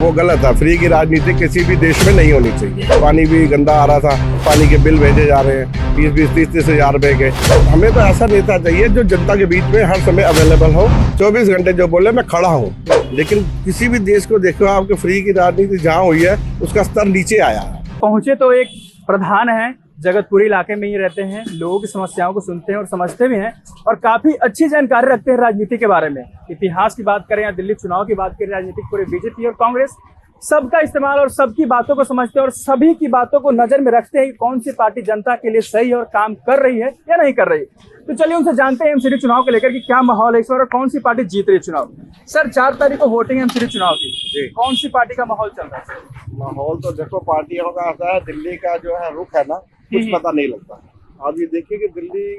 वो गलत था। फ्री की राजनीति किसी भी देश में नहीं होनी चाहिए। पानी भी गंदा आ रहा था, पानी के बिल भेजे जा रहे हैं 20-20, 30-30 हजार रुपए के। हमें तो ऐसा नेता चाहिए जो जनता के बीच में हर समय अवेलेबल हो, 24 घंटे जो बोले मैं खड़ा हूँ। लेकिन किसी भी देश को देखो आपके, फ्री की राजनीति जहाँ हुई है उसका स्तर नीचे आया है। पहुंचे तो एक प्रधान है, जगतपुरी इलाके में ही रहते हैं, लोगों की समस्याओं को सुनते हैं और समझते भी हैं और काफी अच्छी जानकारी रखते हैं राजनीति के बारे में। इतिहास की बात करें या दिल्ली चुनाव की बात करें, राजनीतिक पूरे बीजेपी और कांग्रेस सबका इस्तेमाल और सबकी बातों को समझते हैं और सभी की बातों को नजर में रखते हैं कि कौन सी पार्टी जनता के लिए सही और काम कर रही है या नहीं कर रही। तो चलिए उनसे जानते हैं एमसीडी चुनाव को लेकर कि क्या माहौल है इस बार और कौन सी पार्टी जीत रही है चुनाव। सर 4 तारीख को वोटिंग एमसीडी चुनाव की, कौन सी पार्टी का माहौल चल रहा है? माहौल तो देखो पार्टियों का आता है, दिल्ली का जो है रुख है ना, कुछ पता नहीं लगता। अब ये देखिए कि दिल्ली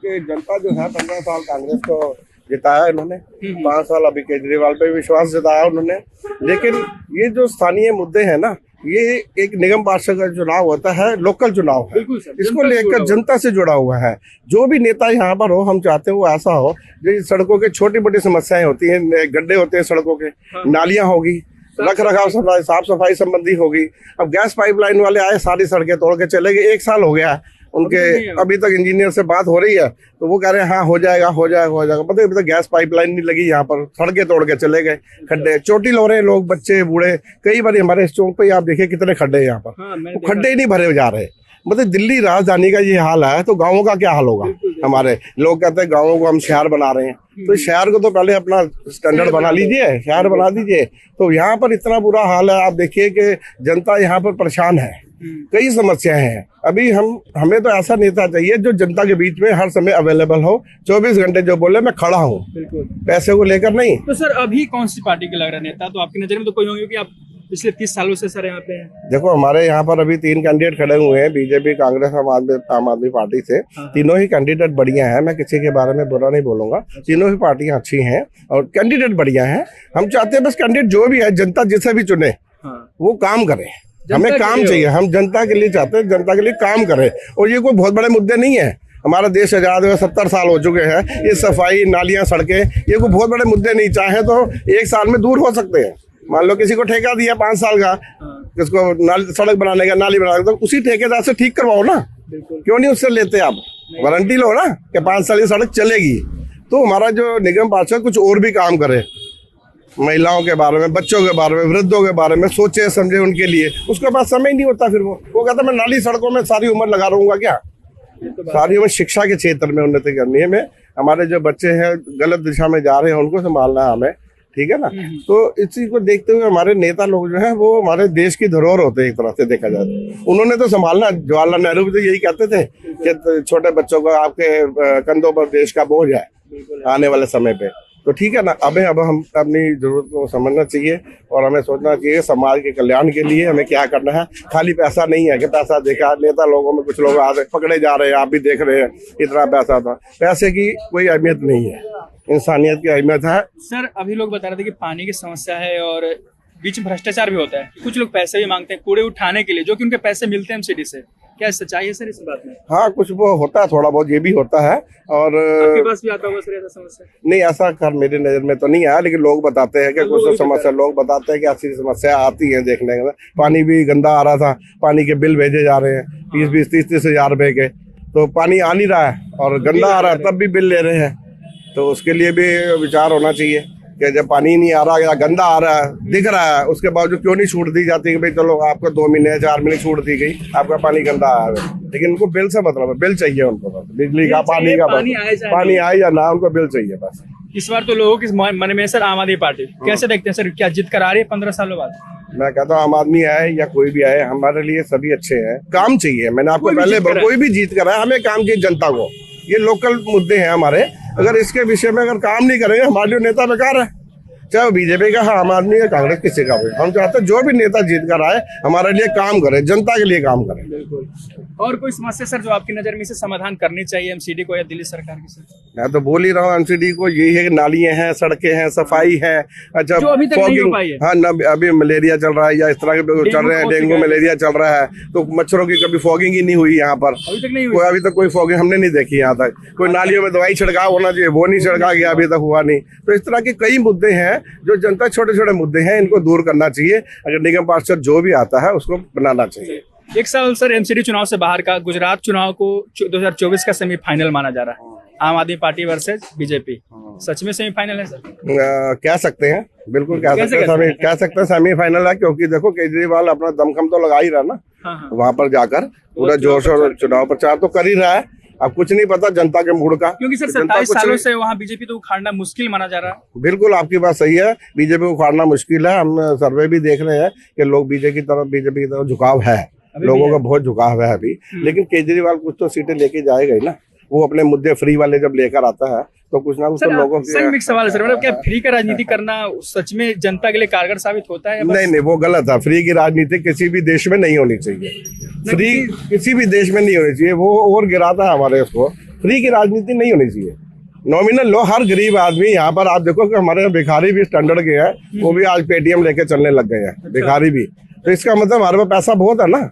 के जनता जो है 15 साल कांग्रेस को जिताया इन्होंने, 5 साल अभी केजरीवाल पे विश्वास जताया उन्होंने। लेकिन ये जो स्थानीय मुद्दे हैं ना, ये एक निगम पार्षद का चुनाव होता है, लोकल चुनाव है, इसको लेकर जनता से जुड़ा हुआ है। जो भी नेता यहाँ पर हो, हम चाहते हैं वो ऐसा हो जो सड़कों के छोटी मोटी समस्याएं होती हैं, गड्ढे होते हैं सड़कों के, नालियां होगी, रख रखाव साफ सफाई संबंधी होगी। अब गैस पाइपलाइन वाले आए, सारी सड़कें तोड़ के चले गए, 1 साल हो गया उनके, अभी तक इंजीनियर से बात हो रही है तो वो कह रहे हैं हाँ हो जाएगा हो जाएगा हो जाएगा। पता है अभी तक गैस पाइपलाइन नहीं लगी, यहाँ पर सड़कें तोड़ के चले गए, खड्डे चोटिल हो रहे हैं, लोग बच्चे बूढ़े। कई बार हमारे इस चौक पे आप देखिए कितने खड्डे हैं यहाँ पर, तो खड्डे ही नहीं भरे जा रहे। मतलब दिल्ली राजधानी का ये हाल है तो गाँवों का क्या हाल होगा? हमारे लोग कहते हैं गाँवों को हम शहर बना रहे हैं, तो शहर को तो पहले अपना स्टैंडर्ड बना लीजिए, शहर बना दीजिए। तो यहाँ पर इतना बुरा हाल है, आप देखिए कि जनता यहाँ पर परेशान है, कई समस्याएं हैं। अभी हमें तो ऐसा नेता चाहिए जो जनता के बीच में हर समय अवेलेबल हो, 24 घंटे जो बोले मैं खड़ा हूँ, पैसे को लेकर नहीं। तो सर अभी कौन सी पार्टी के लग रहा है नेता? तो आपकी नजर में तो कोई होंगे कि आप पिछले 30 सालों से सर यहाँ पे हैं। देखो हमारे यहाँ पर अभी 3 कैंडिडेट खड़े हुए हैं, बीजेपी, कांग्रेस, आम आदमी पार्टी से। तीनों ही कैंडिडेट बढ़िया हैं, मैं किसी के बारे में बुरा नहीं बोलूंगा, तीनों ही पार्टियां अच्छी हैं और कैंडिडेट बढ़िया हैं। हम चाहते हैं बस कैंडिडेट जो भी है, जनता जिसे भी चुने वो काम करे। हमें काम चाहिए, हम जनता के लिए चाहते हैं, जनता के लिए काम करे। और ये कोई बहुत बड़े मुद्दे नहीं है। हमारा देश आजाद हुए 70 साल हो चुके हैं, ये सफाई, नालियां, सड़कें, ये कोई बहुत बड़े मुद्दे नहीं। चाहे तो 1 साल में दूर हो सकते हैं। मान लो किसी को ठेका दिया 5 साल का, किसको सड़क बनाने का, नाली बनाने का, तो उसी ठेकेदार से ठीक करवाओ ना, क्यों नहीं उससे लेते? आप वारंटी लो ना कि 5 साल की सड़क चलेगी। तो हमारा जो निगम पार्षद कुछ और भी काम करे, महिलाओं के बारे में, बच्चों के बारे में, वृद्धों के बारे में सोचे समझे उनके लिए। उसके पास समय नहीं होता, फिर वो कहता मैं नाली सड़कों में सारी उम्र लगा रहूंगा क्या? सारी उम्र शिक्षा के क्षेत्र में उन्नति करनी है। हमें हमारे जो बच्चे हैं गलत दिशा में जा रहे हैं उनको संभालना है हमें, ठीक है ना? तो इसी को देखते हुए हमारे नेता लोग जो हैं वो हमारे देश की धरोहर होते हैं, एक तरह से देखा जाए तो उन्होंने तो संभालना। जवाहरलाल नेहरू भी तो यही कहते थे कि छोटे बच्चों को आपके कंधों पर देश का बोझ है आने वाले समय पे। तो ठीक है ना, अब हम अपनी जरूरत को समझना चाहिए और हमें सोचना चाहिए समाज के कल्याण के लिए हमें क्या करना है। खाली पैसा नहीं है कि पैसा देखा नेता लोगों में, कुछ लोग आज पकड़े जा रहे हैं, आप भी देख रहे हैं इतना पैसा था। पैसे की कोई अहमियत नहीं है, इंसानियत की अहमियत है। सर अभी लोग बता रहे थे कि पानी की समस्या है और बीच में भ्रष्टाचार भी होता है, कुछ लोग पैसे भी मांगते हैं कूड़े उठाने के लिए, जो कि उनके पैसे मिलते हैं एमसीडी से। क्या सच्चाई है सर इस बात में? हाँ कुछ वो होता है, थोड़ा बहुत ये भी होता है। और आपके पास भी आता होगा सर ऐसा समस्या? नहीं, ऐसा कर मेरी नजर में तो नहीं आया, लेकिन लोग बताते हैं कि कुछ समस्या, लोग बताते हैं कि ऐसी समस्या आती है देखने के। पानी भी गंदा आ रहा था, पानी के बिल भेजे जा रहे हैं 20-20, 30-30 हजार रुपए के, तो पानी आ नहीं रहा है और गंदा आ रहा है तब भी बिल ले रहे हैं। तो उसके लिए भी विचार होना चाहिए कि जब पानी नहीं आ रहा या गंदा आ रहा है, दिख रहा है, उसके बावजूद क्यों नहीं छूट दी जाती कि भाई चलो आपको 2 महीने 4 महीने छूट दी गई, आपका पानी गंदा आ रहा है। लेकिन उनको बिल से मतलब है, बिल चाहिए उनको, बस बिजली का, पानी का, पानी आए या ना, उनको बिल चाहिए बस। इस बार तो लोगों के मन में सर आम आदमी पार्टी कैसे देखते हैं सर, क्या जीत कर आ रही है 15 सालों बाद? मैं कहता हूँ आम आदमी आए या कोई भी आए, हमारे लिए सभी अच्छे हैं। काम चाहिए, मैंने आपको पहले कोई भी जीत कर आए, हमें काम चाहिए जनता को। ये लोकल मुद्दे हैं हमारे, अगर इसके विषय में अगर काम नहीं करेंगे हमारे लिए नेता बेकार है, चाहे बीजेपी का, आम आदमी या कांग्रेस, किसी का भी। हम चाहते हैं जो भी नेता जीत कर आए हमारे लिए काम करे, जनता के लिए काम करे। बिल्कुल। और कोई समस्या सर जो आपकी नजर में इसे समाधान करनी चाहिए एमसीडी को या दिल्ली सरकार की? सर मैं तो बोल ही रहा हूँ एमसीडी को, यही है कि नालियां हैं, सड़कें हैं, सफाई है। अच्छा, जो अभी तक नहीं हो पाई है। हाँ न, अभी मलेरिया चल रहा है या इस तरह के चल रहे हैं, डेंगू मलेरिया चल रहा है, तो मच्छरों की कभी फॉगिंग ही नहीं हुई यहाँ पर, अभी तक कोई फॉगिंग हमने नहीं देखी यहाँ तक। कोई नालियों में दवाई छिड़काव होना चाहिए, वो नहीं छिड़का गया, अभी तक हुआ नहीं। तो इस तरह के कई मुद्दे हैं जो जनता छोटे छोटे मुद्दे हैं इनको दूर करना चाहिए। अगर निगम पार्षद जो भी आता है उसको बनाना चाहिए। एक साल सर एमसीडी चुनाव से बाहर का गुजरात चुनाव को 2024 का सेमीफाइनल माना जा रहा है, आम आदमी पार्टी वर्सेज बीजेपी। सच में सेमीफाइनल है सर? कह सकते हैं, बिल्कुल कह कैसे सकते हैं, कह सकते हैं सेमीफाइनल है, क्योंकि देखो केजरीवाल अपना दमखम तो लगा ही रहा ना। हाँ। वहां पर जाकर पूरा जोश और चुनाव प्रचार तो कर ही रहा है। अब कुछ नहीं पता जनता के मूड का, क्योंकि सर जनता 27 कुछ सालों नहीं- से वहाँ बीजेपी तो उखाड़ना मुश्किल माना जा रहा है। बिल्कुल आपकी बात सही है, बीजेपी को उखाड़ना मुश्किल है। हम सर्वे भी देख रहे हैं कि लोग बीजेपी की तरफ झुकाव है, अभी लोगों भी का बहुत झुकाव है अभी। लेकिन केजरीवाल कुछ तो सीटें लेके जाएगा ही ना। वो अपने मुद्दे फ्री वाले जब लेकर आता है तो कुछ ना कुछ तो लोगों सर एक सवाल है सर, मतलब क्या फ्री का राजनीति करना सच में जनता के लिए कारगर साबित होता है या बस- नहीं, वो गलत है। फ्री की राजनीति किसी भी देश में नहीं होनी चाहिए। फ्री किसी भी देश में नहीं होनी चाहिए, वो और गिराता है हमारे उसको। फ्री की राजनीति नहीं होनी चाहिए। नॉमिनल लो, हर गरीब आदमी यहाँ पर आप देखो कि हमारे यहाँ भिखारी भी स्टैंडर्ड के हैं, वो भी आज पेटीएम लेके चलने लग गए हैं, भिखारी भी। तो इसका मतलब हमारे पास पैसा बहुत है ना,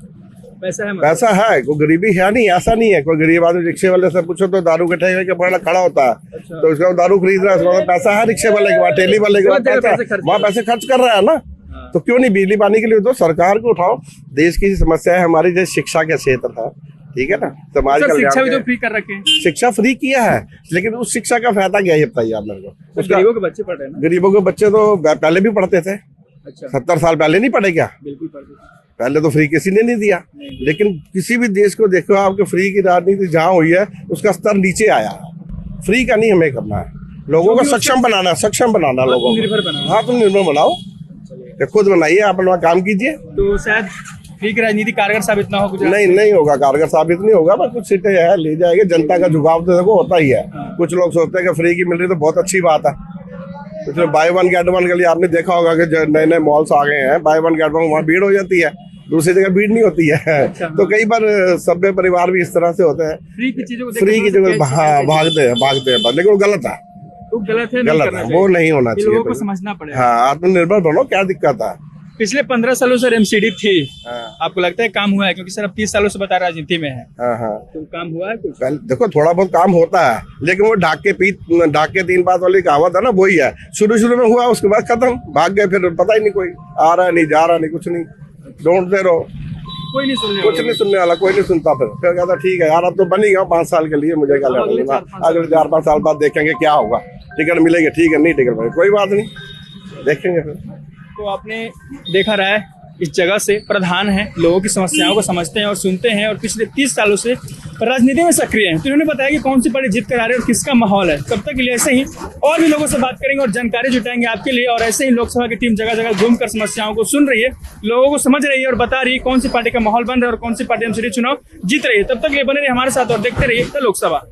पैसा है मतलब। पैसा है, कोई गरीबी है नहीं, ऐसा नहीं है। कोई गरीब आदमी रिक्शे वाले से पूछो तो दारू के ठेके के पड़ा खड़ा होता है, तो उसका दारू खरीद रहा है, उसका पैसा है। रिक्शे वाले के बाद, ठेली वाले के बाद पैसा, वहाँ पैसे खर्च कर रहा है ना। तो क्यों नहीं बिजली पानी के लिए तो सरकार को उठाओ। देश की समस्या है हमारी, जैसे शिक्षा के क्षेत्र था, ठीक है ना, समाज सर शिक्षा भी कल्याण तो फ्री कर रखे हैं, शिक्षा फ्री किया है, लेकिन उस शिक्षा का फायदा क्या है बताइए आप मेरे को। तो उसका गरीबों के बच्चे पढ़ रहे हैं ना। गरीबों के बच्चे तो पहले भी पढ़ते थे, अच्छा 70 साल पहले नहीं पढ़े क्या? बिल्कुल पढ़ रहे हैं। पहले तो फ्री किसी ने नहीं दिया। लेकिन किसी भी देश को देखो आपके फ्री की राजनीति जहाँ हुई है उसका स्तर नीचे आया है। फ्री का नहीं हमें करना है, लोगों को सक्षम बनाना लोगों को। आत्मनिर्भर बनाना। हाँ, तुम निर्भर बनाओ, खुद बनाइए, आप अपना काम कीजिए। तो शायद फ्री की राजनीति कारगर साबित ना हो गुजरात। नहीं होगा, कारगर साबित नहीं होगा, बस कुछ सीटें है ले जाएंगे। जनता का झुकाव तो देखो होता ही है। कुछ लोग सोचते हैं कि फ्री की मिल रही तो बहुत अच्छी बात है। इसमें बाय वन गेट वन के लिए आपने देखा होगा कि नए नए मॉल्स आ गए हैं, बाय वन गेट वन, वहाँ भीड़ हो जाती है, दूसरी जगह भीड़ नहीं होती है। तो कई बार सभ्य परिवार भी इस तरह से होते हैं, फ्री की चीजों को फ्री की जगह भागते हैं, लेकिन वो गलत है, वो गलत है, गलत है, वो नहीं होना चाहिए। लोगों को चाहिए। समझना पड़ेगा। हाँ, आत्मनिर्भर बनो, क्या दिक्कत है? पिछले 15 सालों से एमसीडी थी, हाँ। आपको लगता है काम हुआ है? क्योंकि सर अब 30 सालों से बता राजनीति में है, हाँ, तो काम हुआ है कुछ? देखो थोड़ा बहुत काम होता है, लेकिन वो ढाक के 3 बात वाली कहावत है ना, वही है। शुरू में हुआ, उसके बाद खत्म, भाग गए, फिर पता ही नहीं, कोई आ रहा है नहीं, जा रहा नहीं, कुछ नहीं, ढूंढते रहो, कोई नहीं सुनने कुछ नहीं सुनने वाला, कोई नहीं सुनता। फिर कहता ठीक है यार, अब तो बन ही गया 5 साल के लिए, मुझे क्या लेना, अगले 4-5 साल बाद देखेंगे क्या होगा, टिकट मिलेगी, ठीक है, नहीं टिकट मिलेगी, कोई बात नहीं, देखेंगे फिर। तो आपने देखा रहा है, इस जगह से प्रधान हैं, लोगों की समस्याओं को समझते हैं और सुनते हैं, और पिछले 30 सालों से राजनीति में सक्रिय हैं। तो इन्होंने बताया कि कौन सी पार्टी जीत कर आ रही है और किसका माहौल है। तब तक के लिए ऐसे ही और भी लोगों से बात करेंगे और जानकारी जुटाएंगे आपके लिए, और ऐसे ही लोकसभा की टीम जगह जगह घूमकर समस्याओं को सुन रही है, लोगों को समझ रही है और बता रही है कौन सी पार्टी का माहौल बन रहा है और कौन सी पार्टी एमसीडी चुनाव जीत रही है। तब तक ये बने रहिए हमारे साथ और देखते रहिए द लोकसभा।